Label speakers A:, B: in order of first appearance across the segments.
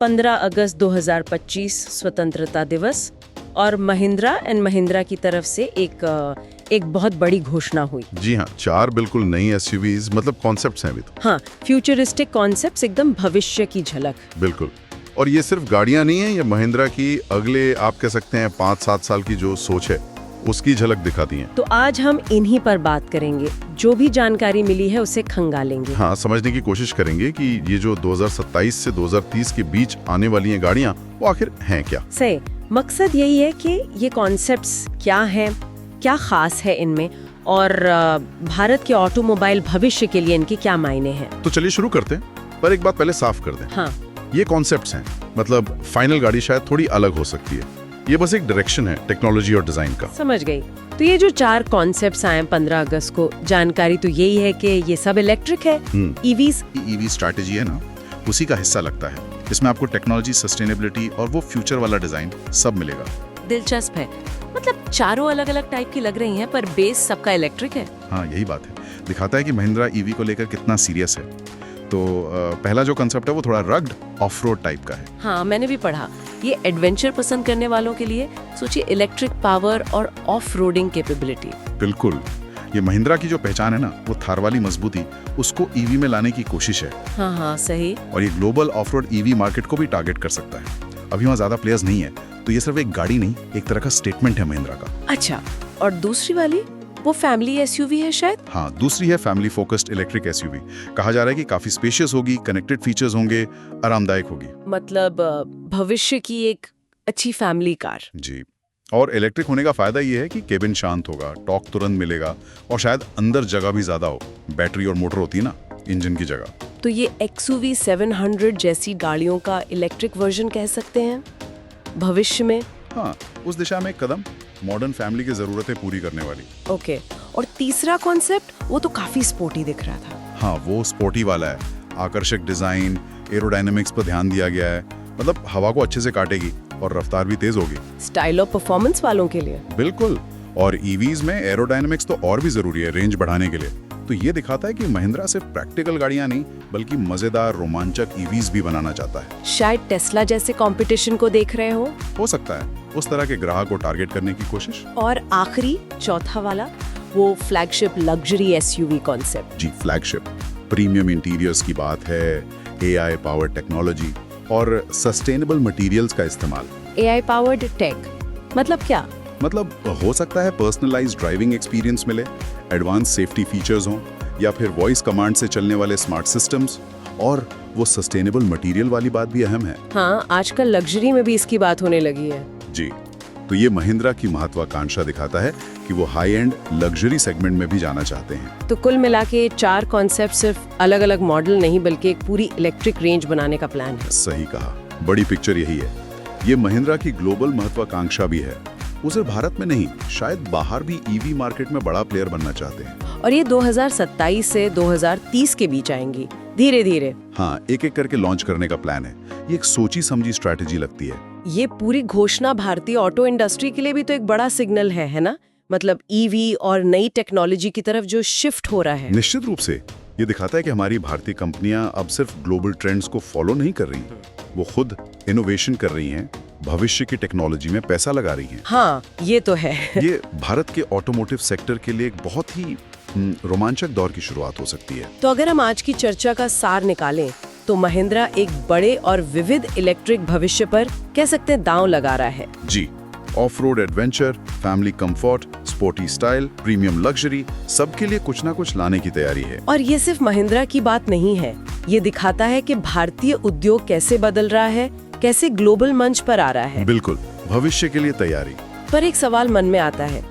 A: 15 अगस्त 2025 स्वतंत्रता दिवस और महिंद्रा एंड महिंद्रा की तरफ से एक बहुत बड़ी घोषणा हुई।
B: जी हाँ, 4 बिल्कुल नई एसयूवीज मतलब कॉन्सेप्ट्स हैं अभी तो।
A: हाँ, फ्यूचरिस्टिक कॉन्सेप्ट्स, एकदम भविष्य की झलक।
B: बिल्कुल। और ये सिर्फ गाड़ियां नहीं है, ये महिंद्रा की अगले आप कह सकते हैं 5-7 साल की जो सोच है उसकी झलक दिखाती हैं।
A: तो आज हम इन्हीं पर बात करेंगे, जो भी जानकारी मिली है उसे खंगालेंगे।
B: हाँ, समझने की कोशिश करेंगे कि ये जो 2027 से 2030 के बीच आने वाली हैं गाड़ियां वो आखिर हैं क्या।
A: सही मकसद यही है कि ये कॉन्सेप्ट्स क्या हैं, क्या खास है इनमें, और भारत के ऑटोमोबाइल भविष्य के लिए इनके क्या मायने हैं।
B: तो चलिए शुरू करते हैं, पर एक बात पहले साफ कर दें।
A: हाँ,
B: ये कॉन्सेप्ट्स हैं, मतलब फाइनल गाड़ी शायद थोड़ी अलग हो सकती है। ये बस एक डायरेक्शन है टेक्नोलॉजी और डिजाइन का।
A: समझ गई। तो ये जो 4 कॉन्सेप्ट्स आए 15 अगस्त को, जानकारी तो यही है कि ये सब इलेक्ट्रिक है। ईवीज
C: ईवी स्ट्रैटेजी है ना, उसी का हिस्सा लगता है। इसमें आपको टेक्नोलॉजी, सस्टेनेबिलिटी और वो फ्यूचर वाला डिजाइन सब मिलेगा।
A: दिलचस्प है, मतलब चारों अलग अलग टाइप की लग रही हैं पर बेस सबका इलेक्ट्रिक है।
C: हाँ, यही बात है। दिखाता है कि महिंद्रा ईवी को लेकर कितना सीरियस है। तो पहला जो कंसेप्ट है वो थोड़ा रग्ड ऑफ रोड टाइप का है।
A: हाँ, मैंने भी पढ़ा। ये एडवेंचर पसंद करने वालों के लिए, सोचिए इलेक्ट्रिक पावर और ऑफ रोडिंग कैपेबिलिटी।
C: बिल्कुल। ये महिंद्रा की जो पहचान है ना, वो थार वाली मजबूती, उसको ईवी में लाने की कोशिश है।
A: हाँ हाँ, सही।
C: और ये global of road EV market को भी टारगेट कर सकता है। अभी वहाँ ज्यादा प्लेयर्स नहीं है, तो ये सिर्फ एक गाड़ी नहीं, एक तरह का स्टेटमेंट है महिंद्रा का।
A: अच्छा, और दूसरी वाली वो फैमिली एसयूवी है शायद।
C: हाँ, दूसरी है फैमिली फोकस्ड इलेक्ट्रिक एसयूवी। कहा जा रहा है कि काफी स्पेशियस होगी, कनेक्टेड फीचर्स होंगे, आरामदायक होगी।
A: मतलब भविष्य की एक अच्छी फैमिली कार।
C: जी। और इलेक्ट्रिक होने का फायदा ये है कि केबिन शांत होगा, टॉर्क तुरंत मिलेगा और शायद अंदर जगह भी ज्यादा हो। बैटरी और मोटर होती है ना इंजन की जगह।
A: तो ये XUV 700 जैसी गाड़ियों का इलेक्ट्रिक वर्जन कह सकते हैं भविष्य में।
C: हाँ, उस दिशा में एक कदम, मॉडर्न फैमिली की जरूरतें पूरी करने वाली।
A: ओके। और तीसरा कॉन्सेप्ट वो तो काफी स्पोर्टी दिख रहा था।
C: हाँ, वो स्पोर्टी वाला है। आकर्षक डिजाइन, एरोडायनेमिक्स पर ध्यान दिया गया है। मतलब हवा को अच्छे से काटेगी और रफ्तार भी तेज होगी।
A: स्टाइल और परफॉर्मेंस वालों के लिए।
C: बिल्कुल। और ईवीज में एरोडायनेमिक्स तो और भी जरूरी है रेंज बढ़ाने के लिए। तो ये दिखाता है कि महिंद्रा सिर्फ प्रैक्टिकल गाड़ियां नहीं, बल्कि मजेदार रोमांचक ईवीज भी बनाना चाहता है।
A: शायद टेस्ला जैसे कंपटीशन को देख रहे हो
C: सकता है उस तरह के ग्राहक को टारगेट करने की कोशिश।
A: और आखिरी चौथा वाला वो फ्लैगशिप लग्जरी एसयूवी कॉन्सेप्ट।
C: जी, फ्लैगशिप। प्रीमियम इंटीरियर्स की बात है, AI पावर टेक्नोलॉजी और सस्टेनेबल मटेरियल्स का इस्तेमाल।
A: AI पावर्ड टेक मतलब क्या?
C: मतलब हो सकता है पर्सनलाइज्ड ड्राइविंग एक्सपीरियंस मिले, एडवांस सेफ्टी फीचर्स हों, या फिर वॉइस कमांड से चलने वाले स्मार्ट सिस्टम्स। और वो सस्टेनेबल मटेरियल वाली बात भी अहम है।
A: हाँ, आजकल लग्जरी में भी इसकी बात होने लगी है।
C: जी। तो ये महिंद्रा की महत्वाकांक्षा दिखाता है कि वो हाई एंड लग्जरी सेगमेंट में भी जाना चाहते हैं।
A: तो कुल मिला के 4 कॉन्सेप्ट सिर्फ अलग अलग मॉडल नहीं, बल्कि एक पूरी इलेक्ट्रिक रेंज बनाने का प्लान है।
C: सही कहा, बड़ी पिक्चर यही है। ये महिंद्रा की ग्लोबल महत्वाकांक्षा भी है। वो सिर्फ भारत में नहीं, शायद बाहर भी ईवी मार्केट में बड़ा प्लेयर बनना चाहते हैं।
A: और ये 2027 से 2030 के बीच आएंगी, धीरे धीरे।
C: हाँ, एक एक करके लॉन्च करने का प्लान है। ये एक सोची समझी स्ट्रैटेजी लगती है।
A: ये पूरी घोषणा भारतीय ऑटो इंडस्ट्री के लिए भी तो एक बड़ा सिग्नल है ना? मतलब ईवी और नई टेक्नोलॉजी की तरफ जो शिफ्ट हो रहा है।
C: निश्चित रूप से ये दिखाता है कि हमारी भारतीय कंपनियां अब सिर्फ ग्लोबल ट्रेंड्स को फॉलो नहीं कर रही, वो खुद इनोवेशन कर रही हैं, भविष्य की टेक्नोलॉजी में पैसा लगा रही हैं।
A: हाँ, ये तो है।
C: ये भारत के ऑटोमोटिव सेक्टर के लिए एक बहुत ही रोमांचक दौर की शुरुआत हो सकती है।
A: तो अगर हम आज की चर्चा का सार निकालें तो महिंद्रा एक बड़े और विविध इलेक्ट्रिक भविष्य पर कह सकते हैं दांव लगा रहा है।
C: जी। Off road adventure, family comfort, sporty style, premium luxury, सबके लिए कुछ ना कुछ लाने की तैयारी है।
A: और ये सिर्फ महिंद्रा की बात नहीं है, ये दिखाता है कि भारतीय उद्योग कैसे बदल रहा है, कैसे ग्लोबल मंच पर आ रहा है।
C: बिल्कुल, भविष्य के लिए तैयारी।
A: पर एक सवाल मन में आता है,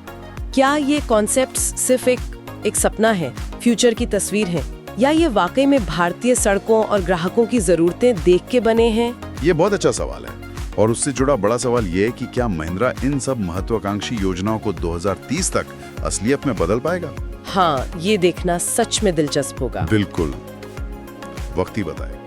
A: क्या ये कॉन्सेप्ट्स सिर्फ एक सपना है, फ्यूचर की तस्वीर है, या ये वाकई में भारतीय सड़कों और ग्राहकों की जरूरतें देख के बने हैं?
C: ये बहुत अच्छा सवाल है। और उससे जुड़ा बड़ा सवाल ये है कि क्या महिंद्रा इन सब महत्वाकांक्षी योजनाओं को 2030 तक असलियत में बदल पाएगा?
A: हाँ, ये देखना सच में दिलचस्प होगा।
C: बिल्कुल, वक्त ही बताए।